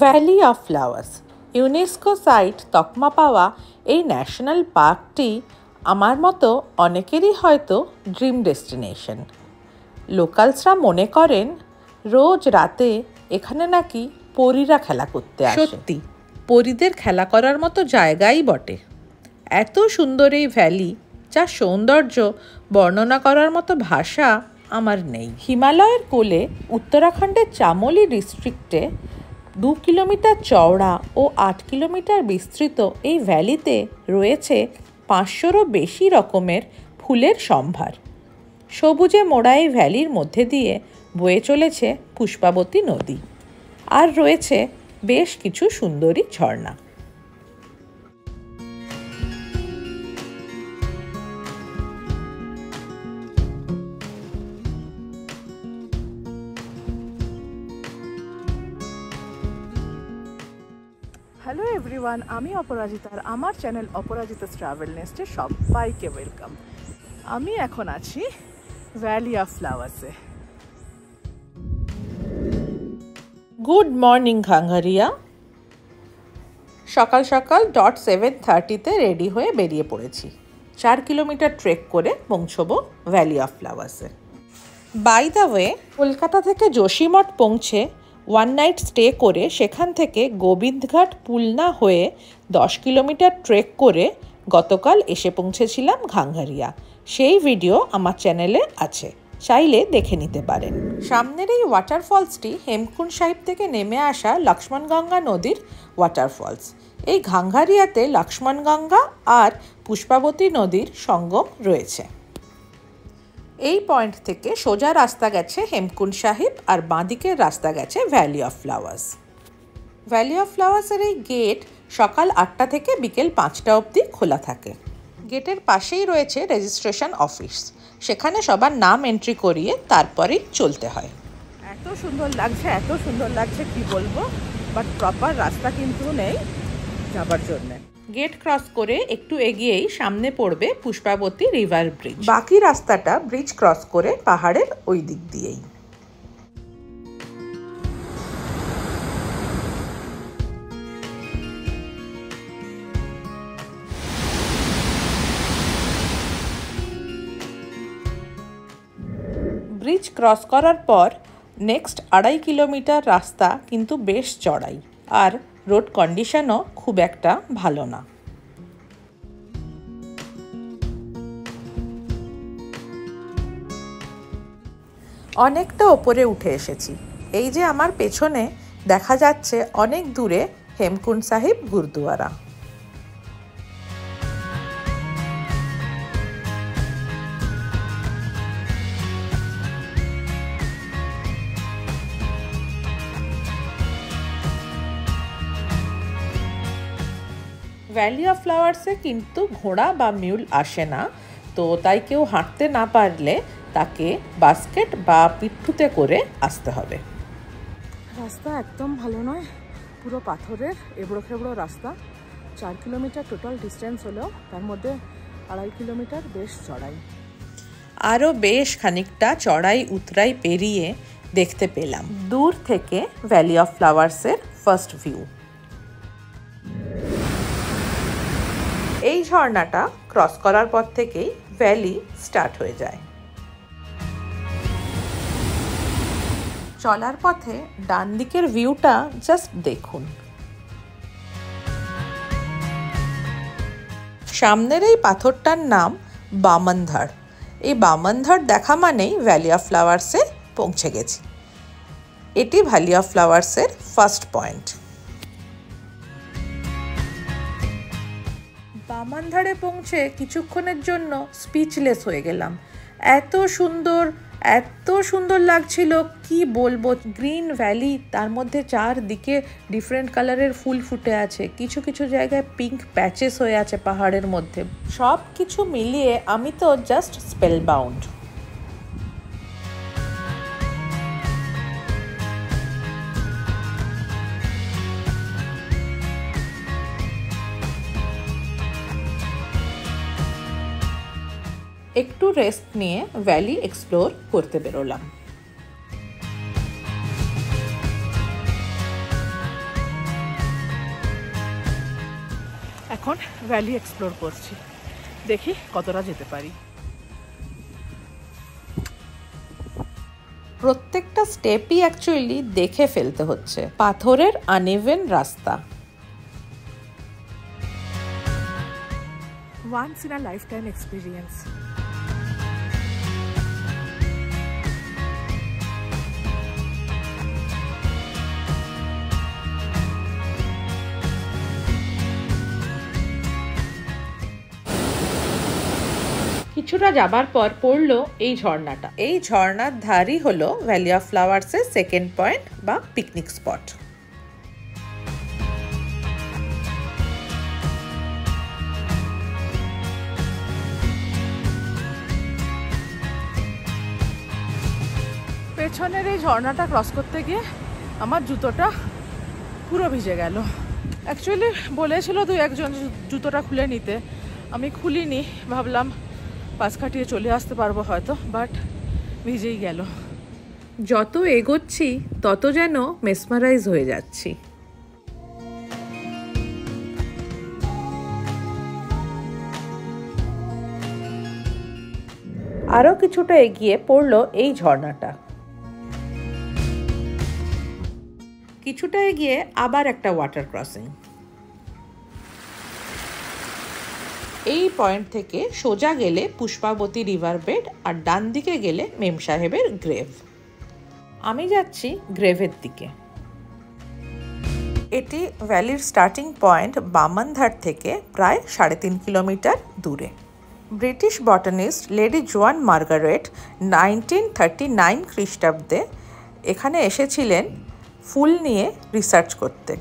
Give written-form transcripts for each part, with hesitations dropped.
Valley of flowers UNESCO site তকমা পাওয়া এই ন্যাশনাল পার্কটি আমার মতো অনেকেরই হয়তো ড্রিম ডেস্টিনেশন। লোকালসরা মনে করেন রোজ রাতে এখানে নাকি পরীরা খেলা করতে আসে। সত্যি পরীদের খেলা করার মতো জায়গাই বটে। এত সুন্দর এই ভ্যালি, যার সৌন্দর্য বর্ণনা করার মতো ভাষা আমার নেই। হিমালয়ের কোলে উত্তরাখণ্ডের চামোলি ডিস্ট্রিক্টে 2 কিলোমিটার চওড়া ও 8 কিলোমিটার বিস্তৃত এই ভ্যালিতে রয়েছে 500রও বেশি রকমের ফুলের সম্ভার। সবুজে মোড়া এই ভ্যালির মধ্যে দিয়ে বয়ে চলেছে পুষ্পাবতী নদী, আর রয়েছে বেশ কিছু সুন্দরী ঝর্ণা। হ্যালো এভরিওয়ান, আমি অপরাজিতা আর আমার চ্যানেল অপরাজিতাস ট্রাভেল নেস্টে সবাইকে ওয়েলকাম। আমি এখন আছি ভ্যালি অফ ফ্লাওয়ার্সে। Good morning Ghangaria. সকাল সকাল 7:30 রেডি হয়ে বেরিয়ে পড়েছি। 4 কিলোমিটার ট্রেক করে পৌঁছবো ভ্যালি অফ ফ্লাওয়ার্সে। বাই দ্য ওয়ে, কলকাতা থেকে যোশীমঠ পৌঁছে 1 নাইট স্টে করে সেখান থেকে গোবিন্দঘাট পুলনা হয়ে 10 কিলোমিটার ট্রেক করে গতকাল এসে পৌঁছেছিলাম ঘাঙ্গারিয়া। সেই ভিডিও আমার চ্যানেলে আছে, চাইলে দেখে নিতে পারেন। সামনের এই ওয়াটারফলসটি হেমকুণ্ড সাহিব থেকে নেমে আসা লক্ষ্মণগঙ্গা নদীর ওয়াটারফলস। এই ঘাঙ্গারিয়াতে লক্ষ্মণগঙ্গা আর পুষ্পাবতী নদীর সঙ্গম রয়েছে। এই পয়েন্ট থেকে সোজা রাস্তা গেছে হেমকুণ্ড সাহিব আর বাঁদিকের রাস্তা গেছে valley of flowers. Valley of ফ্লাওয়ার্সের এই গেট সকাল 8টা থেকে বিকেল 5টা অবধি খোলা থাকে। গেটের পাশেই রয়েছে রেজিস্ট্রেশন অফিস, সেখানে সবার নাম এন্ট্রি করিয়ে তারপরেই চলতে হয়। এত সুন্দর লাগছে কি বলবো, বাট প্রপার রাস্তা কিন্তু নেই যাবার জন্যে। গেট ক্রস করে একটু এগিয়েই সামনে পড়বে পুষ্পাবতী রিভার ব্রিজ। বাকি রাস্তাটা ব্রিজ ক্রস করে পাহাড়ের ওই দিক দিয়েই। ব্রিজ ক্রস করার পর নেক্সট 2.5 কিলোমিটার রাস্তা কিন্তু বেশ চড়াই, আর রোড কন্ডিশনও খুব একটা ভালো না। অনেকটা ওপরে উঠে এসেছি। এই যে আমার পেছনে দেখা যাচ্ছে অনেক দূরে হেমকুণ্ড সাহিব গুরুদুয়ারা। ভ্যালি অফ ফ্লাওয়ার্সে কিন্তু ঘোড়া বা মিউল আসে না, তো তাই কেউ হাঁটতে না পারলে তাকে বাস্কেট বা পিঠুতে করে আসতে হবে। রাস্তা একদম ভালো নয়, পুরো পাথরের এবড়ো খেবড়ো রাস্তা। 4 কিলোমিটার টোটাল ডিস্টেন্স হলেও তার মধ্যে 2.5 কিলোমিটার বেশ চড়াই। আরও বেশ খানিকটা চড়াই উতরাই পেরিয়ে দেখতে পেলাম দূর থেকে ভ্যালি অফ ফ্লাওয়ার্সের ফার্স্ট ভিউ। এই ঝর্ণাটা ক্রস করার পর থেকেই ভ্যালি স্টার্ট হয়ে যায়। চলার পথে ডান দিকের ভিউটা জাস্ট দেখুন। সামনের এই পাথরটার নাম বামনধাড়। এই বামনধাড় দেখা মানেই ভ্যালি অফ ফ্লাওয়ার্সে পৌঁছে গেছি। এটি ভ্যালি অফ ফ্লাওয়ার্সের ফার্স্ট পয়েন্ট। বামনধাড়ে পৌঁছে কিছুক্ষণের জন্য স্পিচলেস হয়ে গেলাম। এত সুন্দর লাগছিল, কি বলবো। গ্রিন ভ্যালি, তার মধ্যে চারদিকে ডিফারেন্ট কালারের ফুল ফুটে আছে, কিছু কিছু জায়গায় পিঙ্ক প্যাচেস হয়ে আছে পাহাড়ের মধ্যে। সব কিছু মিলিয়ে আমি তো জাস্ট স্পেল বাউন্ড। একটু রেস্ট নিয়ে ভ্যালি এক্সপ্লোর করতে বেরোলাম। এখন ভ্যালি এক্সপ্লোর করছি, দেখি কতটা যেতে পারি। প্রত্যেকটা স্টেপই অ্যাকচুয়ালি দেখে ফেলতে হচ্ছে, পাথরের আনইভেন রাস্তা। Once in a life time experience. কিছুটা যাবার পর পড়লো এই ঝর্ণাটা। এই ঝর্ণার ধারই হলো ভ্যালি অফ ফ্লাওয়ার্সের সেকেন্ড পয়েন্ট বা পিকনিক স্পট। পেছনের এই ঝর্ণাটা ক্রস করতে গিয়ে আমার জুতোটা পুরো ভিজে গেল। অ্যাকচুয়ালি বলেছিল দুই একজন জুতোটা খুলে নিতে, আমি খুলিনি, ভাবলাম পাশ কাটিয়ে চলে আসতে পারবো হয়তো, বাট ভিজেই গেল। যত এগোচ্ছি তত যেন মেসমারাইজ হয়ে যাচ্ছি। আরও কিছুটা এগিয়ে পড়লো এই ঝর্ণাটা। কিছুটা এগিয়ে আবার একটা ওয়াটার ক্রসিং। এই পয়েন্ট থেকে সোজা গেলে পুষ্পাবতী রিভার বেড, আর ডান দিকে গেলে মেম সাহেবের গ্রেভ। আমি যাচ্ছি গ্রেভের দিকে। এটি ভ্যালির স্টার্টিং পয়েন্ট বামনধার থেকে প্রায় 3.5 কিলোমিটার দূরে। ব্রিটিশ বটানিস্ট লেডি জোয়ান মার্গারেট 1939 খ্রিস্টাব্দে এখানে এসেছিলেন ফুল নিয়ে রিসার্চ করতে।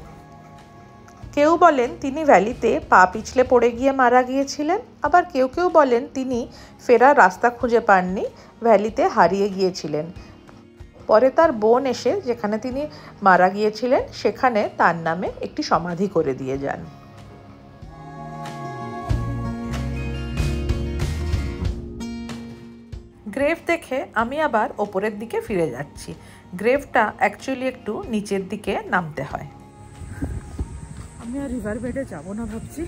কেউ বলেন তিনি ভ্যালিতে পা পিছলে পড়ে গিয়ে মারা গিয়েছিলেন, আবার কেউ কেউ বলেন তিনি ফেরার রাস্তা খুঁজে পাননি, ভ্যালিতে হারিয়ে গিয়েছিলেন। পরে তার বোন এসে যেখানে তিনি মারা গিয়েছিলেন সেখানে তার নামে একটি সমাধি করে দিয়ে যান। গ্রেভ দেখে আমি আবার ওপরের দিকে ফিরে যাচ্ছি। গ্রেভটা অ্যাকচুয়ালি একটু নিচের দিকে নামতে হয়। আমি আর রিভার বেডে যাবো না ভাবছি।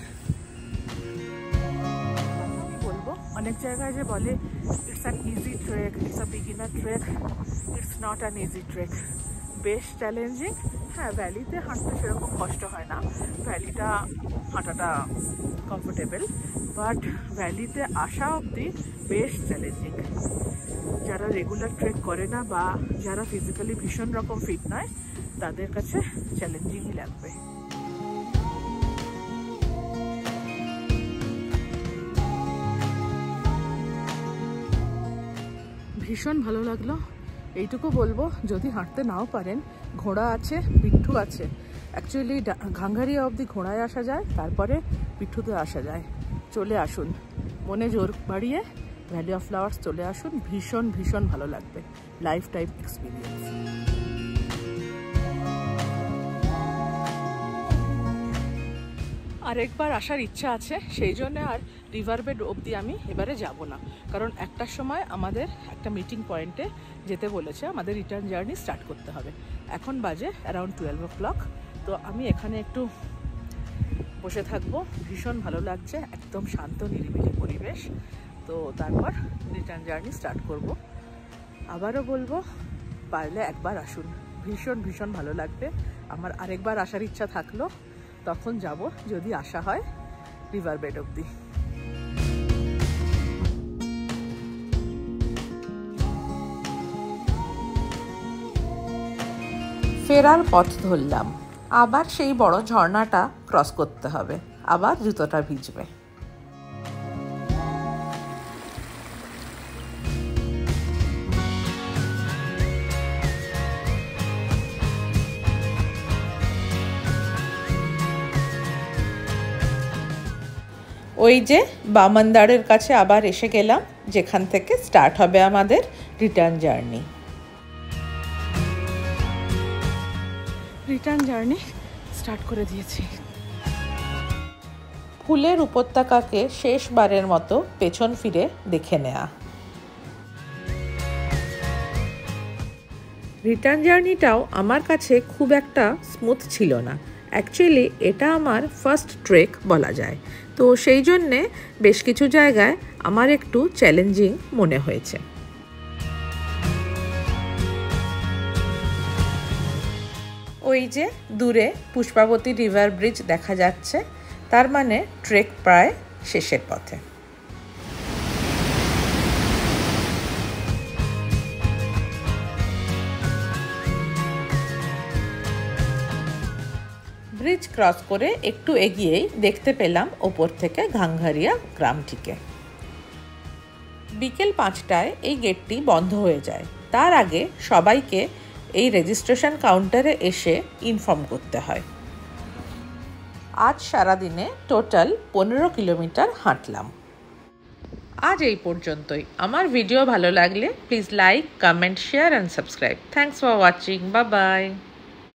আমি বলবো অনেক জায়গায় যে বলে it's an easy trek, it's a beginner trek, it's not an easy trek, বেশ চ্যালেঞ্জিং। হ্যাঁ, ভ্যালিতে হাঁটতে সেরকম কষ্ট হয় না, ভ্যালিটা হাঁটাটা কমফোর্টেবল, বাট ভ্যালিতে আসা অবধি বেশ চ্যালেঞ্জিং। যারা রেগুলার ট্রেক করে না বা যারা ফিজিক্যালি ভীষণ রকম ফিট নয় তাদের কাছে চ্যালেঞ্জিংই লাগবে। ভীষণ ভালো লাগলো। এইটুকু বলবো, যদি হাঁটতে নাও পারেন, ঘোড়া আছে, পিঠু আছে। অ্যাকচুয়ালি ঘাঙ্গারিয়া অবধি ঘোড়ায় আসা যায়, তারপরে পিঠুতে আসা যায়। চলে আসুন, মনে জোর বাড়িয়ে ভ্যালি অফ ফ্লাওয়ার্স চলে আসুন, ভীষণ ভীষণ ভালো লাগবে, লাইফ টাইম এক্সপিরিয়েন্স। আরেকবার আসার ইচ্ছা আছে, সেই জন্য আর রিভার বেড অবধি আমি এবারে যাব না, কারণ একটার সময় আমাদের একটা মিটিং পয়েন্টে যেতে বলেছে, আমাদের রিটার্ন জার্নি স্টার্ট করতে হবে। এখন বাজে অ্যারাউন্ড 12 o'clock। তো আমি এখানে একটু বসে থাকবো, ভীষণ ভালো লাগছে, একদম শান্ত নিরিবিলি পরিবেশ। তো তারপর রিটার্ন জার্নি স্টার্ট করব। আবারও বলবো, পারলে একবার আসুন, ভীষণ ভীষণ ভালো লাগবে। আমার আরেকবার আসার ইচ্ছা থাকলো, তখন যাব যদি আসা হয় রিভার বেড অবধি। ফেরার পথ ধরলাম, আবার সেই বড় ঝর্ণাটা ক্রস করতে হবে, আবার জুতোটা ভিজবে। ওই যে বামনদারের কাছে আবার এসে গেলাম, যেখান থেকে স্টার্ট হবে আমাদের return journey. Return journey start করে দিয়েছি। ফুলের উপত্যকাকে শেষবারের মতো পেছন ফিরে দেখে নেয়া। রিটার্ন জার্নিটাও আমার কাছে খুব একটা স্মুথ ছিল না। অ্যাকচুয়ালি এটা আমার ফার্স্ট ট্রেক বলা যায়, তো সেই জন্যে বেশ কিছু জায়গায় আমার একটু চ্যালেঞ্জিং মনে হয়েছে। ওই যে দূরে পুষ্পাবতী রিভার ব্রিজ দেখা যাচ্ছে, তার মানে ট্রেক প্রায় শেষের পথে। ব্রিজ ক্রস করে একটু এগিয়েই দেখতে পেলাম ওপর থেকে ঘাংঘারিয়া গ্রামটিকে। বিকেল 5টায় এই গেটটি বন্ধ হয়ে যায়, তার আগে সবাইকে এই রেজিস্ট্রেশন কাউন্টারে এসে ইনফর্ম করতে হয়। আজ সারাদিনে টোটাল 15 কিলোমিটার হাঁটলাম। আজ এই পর্যন্তই। আমার ভিডিও ভালো লাগলে please like, comment, share and subscribe. Thanks for watching. Bye bye.